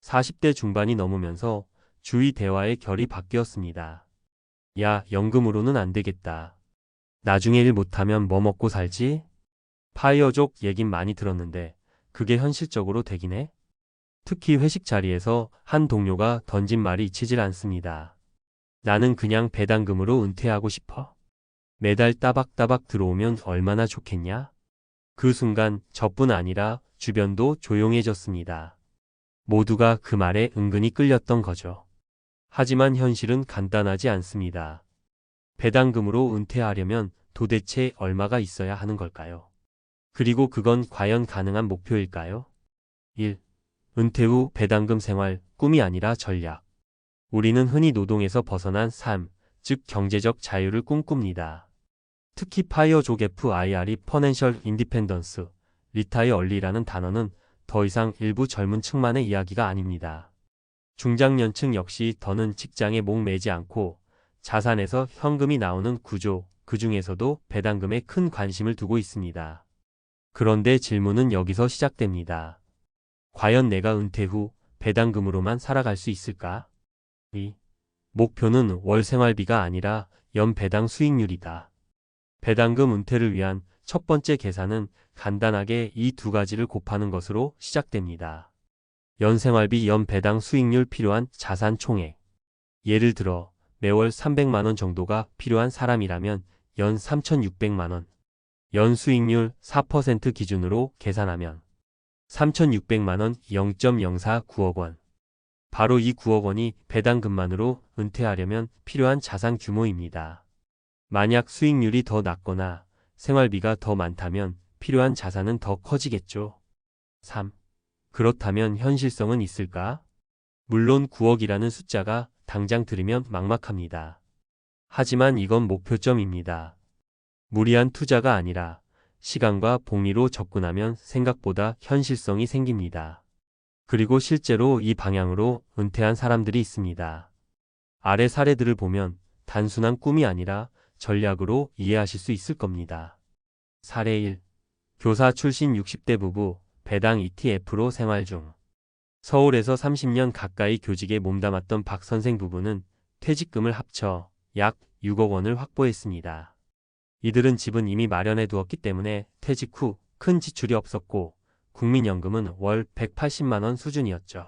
40대 중반이 넘으면서 주위 대화의 결이 바뀌었습니다. 야, 연금으로는 안 되겠다. 나중에 일 못하면 뭐 먹고 살지? 파이어족 얘긴 많이 들었는데 그게 현실적으로 되긴 해? 특히 회식 자리에서 한 동료가 던진 말이 잊히질 않습니다. 나는 그냥 배당금으로 은퇴하고 싶어. 매달 따박따박 들어오면 얼마나 좋겠냐? 그 순간 저뿐 아니라 주변도 조용해졌습니다. 모두가 그 말에 은근히 끌렸던 거죠. 하지만 현실은 간단하지 않습니다. 배당금으로 은퇴하려면 도대체 얼마가 있어야 하는 걸까요? 그리고 그건 과연 가능한 목표일까요? 1. 은퇴 후 배당금 생활, 꿈이 아니라 전략. 우리는 흔히 노동에서 벗어난 삶, 즉 경제적 자유를 꿈꿉니다. 특히 파이어족 FIRE 퍼넨셜 인디펜던스, 리타이어 얼리라는 단어는 더 이상 일부 젊은 층만의 이야기가 아닙니다. 중장년층 역시 더는 직장에 목매지 않고 자산에서 현금이 나오는 구조, 그 중에서도 배당금에 큰 관심을 두고 있습니다. 그런데 질문은 여기서 시작됩니다. 과연 내가 은퇴 후 배당금으로만 살아갈 수 있을까? 2. 목표는 월 생활비가 아니라 연 배당 수익률이다. 배당금 은퇴를 위한 첫 번째 계산은 간단하게 이 두 가지를 곱하는 것으로 시작됩니다. 연 생활비 연 배당 수익률 필요한 자산 총액. 예를 들어 매월 300만 원 정도가 필요한 사람이라면 연 3,600만 원. 연 수익률 4% 기준으로 계산하면 3,600만 원 0.049억 원. 바로 이 9억 원이 배당금만으로 은퇴하려면 필요한 자산 규모입니다. 만약 수익률이 더 낮거나 생활비가 더 많다면 필요한 자산은 더 커지겠죠. 3. 그렇다면 현실성은 있을까? 물론 9억이라는 숫자가 당장 들으면 막막합니다. 하지만 이건 목표점입니다. 무리한 투자가 아니라 시간과 복리로 접근하면 생각보다 현실성이 생깁니다. 그리고 실제로 이 방향으로 은퇴한 사람들이 있습니다. 아래 사례들을 보면 단순한 꿈이 아니라 전략으로 이해하실 수 있을 겁니다. 사례 1. 교사 출신 60대 부부, 배당 ETF로 생활 중. 서울에서 30년 가까이 교직에 몸담았던 박 선생 부부는 퇴직금을 합쳐 약 6억 원을 확보했습니다. 이들은 집은 이미 마련해 두었기 때문에 퇴직 후 큰 지출이 없었고 국민연금은 월 180만 원 수준이었죠.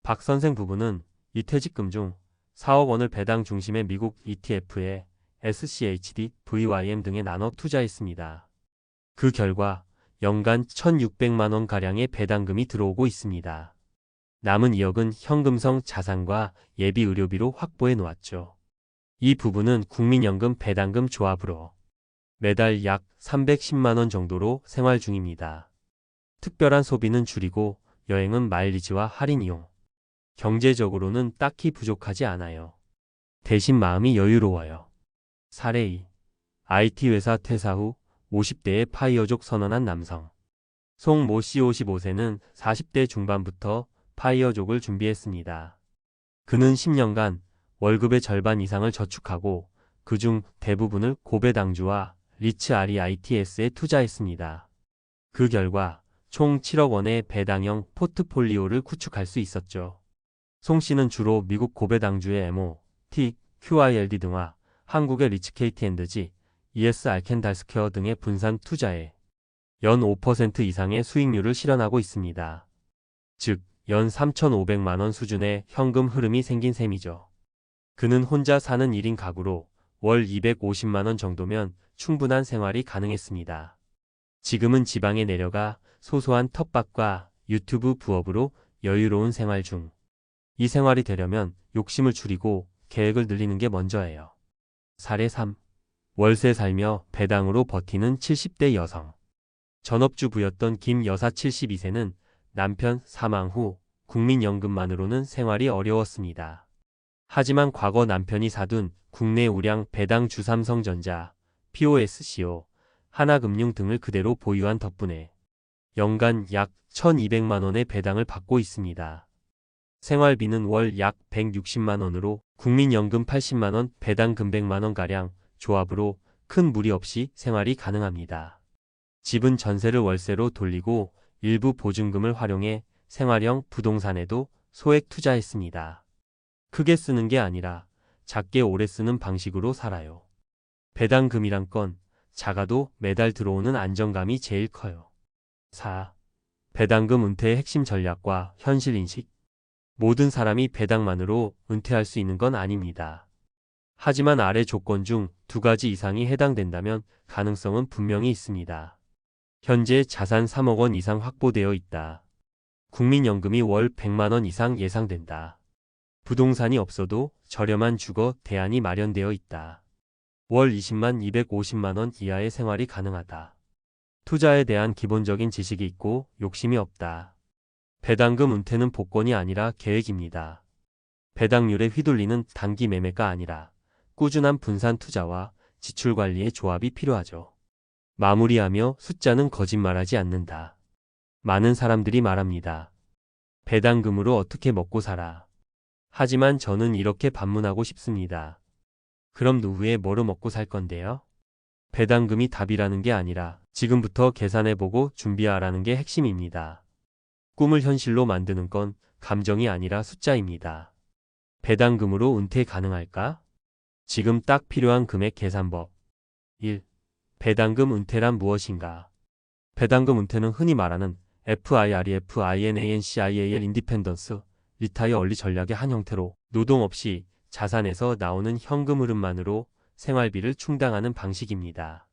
박 선생 부부는 이 퇴직금 중 4억 원을 배당 중심의 미국 ETF에 SCHD, VYM 등에 나눠 투자했습니다. 그 결과 연간 1,600만 원가량의 배당금이 들어오고 있습니다. 남은 2억은 현금성 자산과 예비 의료비로 확보해 놓았죠. 이 부분은 국민연금 배당금 조합으로 매달 약 310만 원 정도로 생활 중입니다. 특별한 소비는 줄이고 여행은 마일리지와 할인 이용. 경제적으로는 딱히 부족하지 않아요. 대신 마음이 여유로워요. 사례 2. IT 회사 퇴사 후 50대의 파이어족 선언한 남성. 송모 씨 55세는 40대 중반부터 파이어족을 준비했습니다. 그는 10년간 월급의 절반 이상을 저축하고 그중 대부분을 고배당주와 리츠 REITS에 투자했습니다. 그 결과 총 7억 원의 배당형 포트폴리오를 구축할 수 있었죠. 송 씨는 주로 미국 고배당주의 MO, T, QILD 등과 한국의 리츠 KT&G, ES 알켄달스케어 등의 분산 투자에 연 5% 이상의 수익률을 실현하고 있습니다. 즉, 연 3,500만 원 수준의 현금 흐름이 생긴 셈이죠. 그는 혼자 사는 1인 가구로 월 250만 원 정도면 충분한 생활이 가능했습니다. 지금은 지방에 내려가 소소한 텃밭과 유튜브 부업으로 여유로운 생활 중. 이 생활이 되려면 욕심을 줄이고 계획을 늘리는 게 먼저예요. 사례 3. 월세 살며 배당으로 버티는 70대 여성. 전업주부였던 김 여사 72세는 남편 사망 후 국민연금만으로는 생활이 어려웠습니다. 하지만 과거 남편이 사둔 국내 우량 배당 주삼성전자, POSCO, 하나금융 등을 그대로 보유한 덕분에 연간 약 1,200만 원의 배당을 받고 있습니다. 생활비는 월 약 160만 원으로 국민연금 80만 원, 배당금 100만 원가량 조합으로 큰 무리 없이 생활이 가능합니다. 집은 전세를 월세로 돌리고 일부 보증금을 활용해 생활형 부동산에도 소액 투자했습니다. 크게 쓰는 게 아니라 작게 오래 쓰는 방식으로 살아요. 배당금이란 건 작아도 매달 들어오는 안정감이 제일 커요. 4. 배당금 은퇴의 핵심 전략과 현실 인식. 모든 사람이 배당만으로 은퇴할 수 있는 건 아닙니다. 하지만 아래 조건 중 두 가지 이상이 해당된다면 가능성은 분명히 있습니다. 현재 자산 3억 원 이상 확보되어 있다. 국민연금이 월 100만 원 이상 예상된다. 부동산이 없어도 저렴한 주거 대안이 마련되어 있다. 월 20만 250만 원 이하의 생활이 가능하다. 투자에 대한 기본적인 지식이 있고 욕심이 없다. 배당금 은퇴는 복권이 아니라 계획입니다. 배당률에 휘둘리는 단기 매매가 아니라 꾸준한 분산 투자와 지출 관리의 조합이 필요하죠. 마무리하며 숫자는 거짓말하지 않는다. 많은 사람들이 말합니다. 배당금으로 어떻게 먹고 살아? 하지만 저는 이렇게 반문하고 싶습니다. 그럼 노후에 뭐로 먹고 살 건데요? 배당금이 답이라는 게 아니라 지금부터 계산해보고 준비하라는 게 핵심입니다. 꿈을 현실로 만드는 건 감정이 아니라 숫자입니다. 배당금으로 은퇴 가능할까? 지금 딱 필요한 금액 계산법. 1. 배당금 은퇴란 무엇인가? 배당금 은퇴는 흔히 말하는 FIRE/FINANCIAL 인디펜던스, 리타이어 얼리 전략의 한 형태로 노동 없이 자산에서 나오는 현금 흐름만으로 생활비를 충당하는 방식입니다.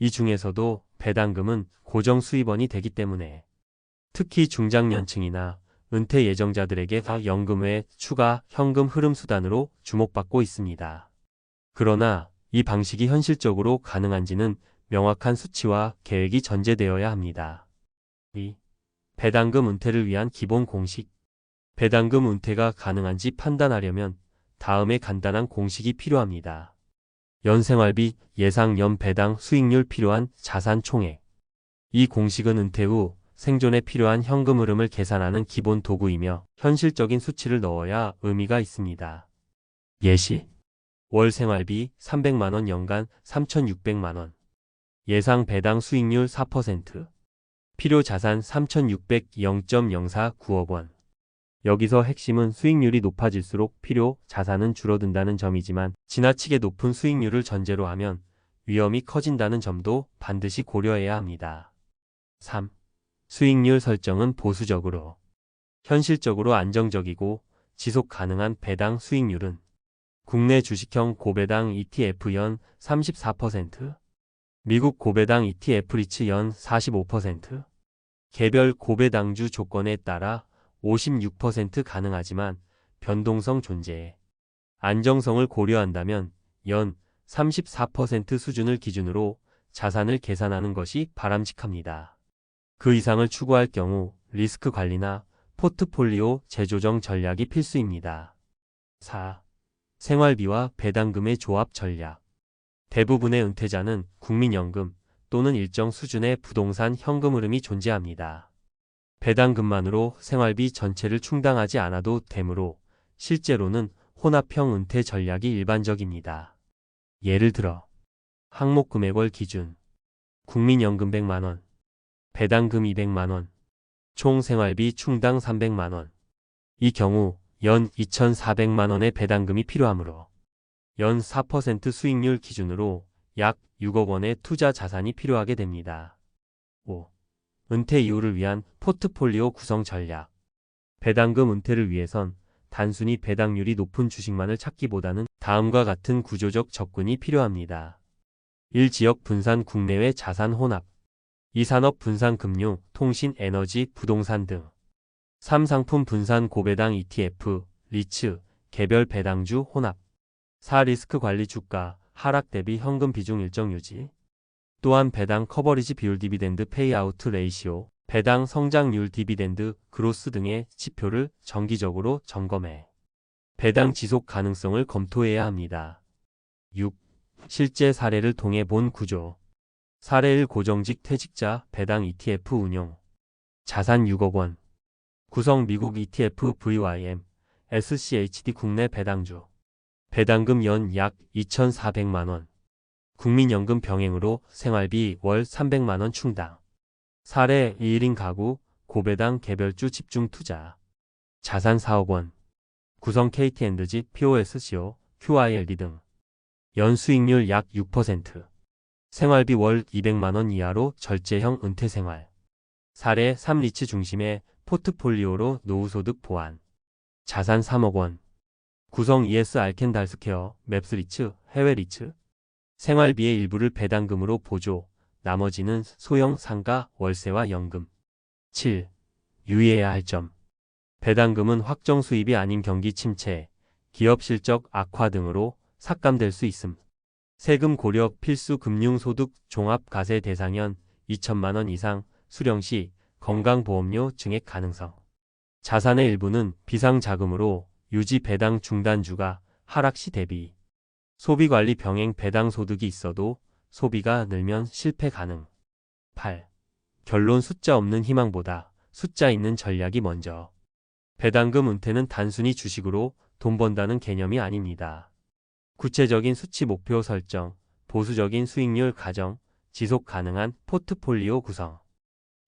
이 중에서도 배당금은 고정 수입원이 되기 때문에 특히 중장년층이나 은퇴 예정자들에게 연금 외 추가 현금 흐름 수단으로 주목받고 있습니다. 그러나 이 방식이 현실적으로 가능한지는 명확한 수치와 계획이 전제되어야 합니다. 2. 배당금 은퇴를 위한 기본 공식. 배당금 은퇴가 가능한지 판단하려면 다음에 간단한 공식이 필요합니다. 연생활비, 예상 연 배당 수익률, 필요한 자산 총액. 이 공식은 은퇴 후 생존에 필요한 현금 흐름을 계산하는 기본 도구이며 현실적인 수치를 넣어야 의미가 있습니다. 예시: 월 생활비 300만 원, 연간 3,600만 원. 예상 배당 수익률 4%. 필요 자산 3,600, 0.04, 9억 원. 여기서 핵심은 수익률이 높아질수록 필요 자산은 줄어든다는 점이지만 지나치게 높은 수익률을 전제로 하면 위험이 커진다는 점도 반드시 고려해야 합니다. 3. 수익률 설정은 보수적으로. 현실적으로 안정적이고 지속 가능한 배당 수익률은 국내 주식형 고배당 ETF 연 34%, 미국 고배당 ETF 리츠 연 45%, 개별 고배당주 조건에 따라 56% 가능하지만 변동성 존재해 안정성을 고려한다면 연 34% 수준을 기준으로 자산을 계산하는 것이 바람직합니다. 그 이상을 추구할 경우 리스크 관리나 포트폴리오 재조정 전략이 필수입니다. 4. 생활비와 배당금의 조합 전략. 대부분의 은퇴자는 국민연금 또는 일정 수준의 부동산 현금 흐름이 존재합니다. 배당금만으로 생활비 전체를 충당하지 않아도 되므로 실제로는 혼합형 은퇴 전략이 일반적입니다. 예를 들어 항목 금액월 기준 국민연금 100만 원, 배당금 200만 원, 총 생활비 충당 300만 원. 이 경우 연 2,400만 원의 배당금이 필요하므로 연 4% 수익률 기준으로 약 6억 원의 투자 자산이 필요하게 됩니다. 5. 은퇴 이후를 위한 포트폴리오 구성 전략. 배당금 은퇴를 위해선 단순히 배당률이 높은 주식만을 찾기보다는 다음과 같은 구조적 접근이 필요합니다. 1. 지역 분산, 국내외 자산 혼합. 2. 산업 분산, 금융, 통신, 에너지, 부동산 등. 3. 상품 분산, 고배당 ETF, 리츠, 개별 배당주 혼합. 4. 리스크 관리, 주가 하락 대비 현금 비중 일정 유지. 또한 배당 커버리지 비율, 디비덴드 페이아우트 레이시오, 배당 성장률, 디비덴드 그로스 등의 지표를 정기적으로 점검해 배당 지속 가능성을 검토해야 합니다. 6. 실제 사례를 통해 본 구조. 사례 1. 고정직 퇴직자 배당 ETF 운용. 자산 6억 원. 구성 미국 ETF VYM, SCHD 국내 배당주. 배당금 연 약 2,400만 원. 국민연금 병행으로 생활비 월 300만 원 충당. 사례 1인 가구, 고배당 개별주 집중 투자. 자산 4억 원. 구성 KT&G, POSCO, QILD 등. 연수익률 약 6%. 생활비 월 200만 원 이하로 절제형 은퇴생활. 사례 3리츠 중심의 포트폴리오로 노후소득 보완. 자산 3억 원. 구성 ES 알켄달스케어, 맵스리츠, 해외리츠. 생활비의 일부를 배당금으로 보조, 나머지는 소형 상가, 월세와 연금. 7. 유의해야 할 점. 배당금은 확정 수입이 아닌 경기 침체, 기업 실적 악화 등으로 삭감될 수 있음. 세금 고려 필수 금융소득 종합과세 대상연 2천만 원 이상 수령 시 건강보험료 증액 가능성. 자산의 일부는 비상자금으로 유지 배당 중단주가 하락 시 대비. 소비관리 병행 배당 소득이 있어도 소비가 늘면 실패 가능. 8. 결론 숫자 없는 희망보다 숫자 있는 전략이 먼저. 배당금 은퇴는 단순히 주식으로 돈 번다는 개념이 아닙니다. 구체적인 수치 목표 설정, 보수적인 수익률 가정, 지속 가능한 포트폴리오 구성.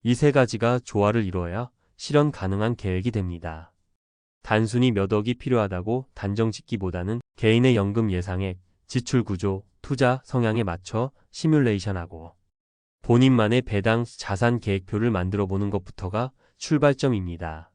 이 세 가지가 조화를 이루어야 실현 가능한 계획이 됩니다. 단순히 몇 억이 필요하다고 단정 짓기보다는 개인의 연금 예상액, 지출 구조, 투자 성향에 맞춰 시뮬레이션하고 본인만의 배당 자산 계획표를 만들어 보는 것부터가 출발점입니다.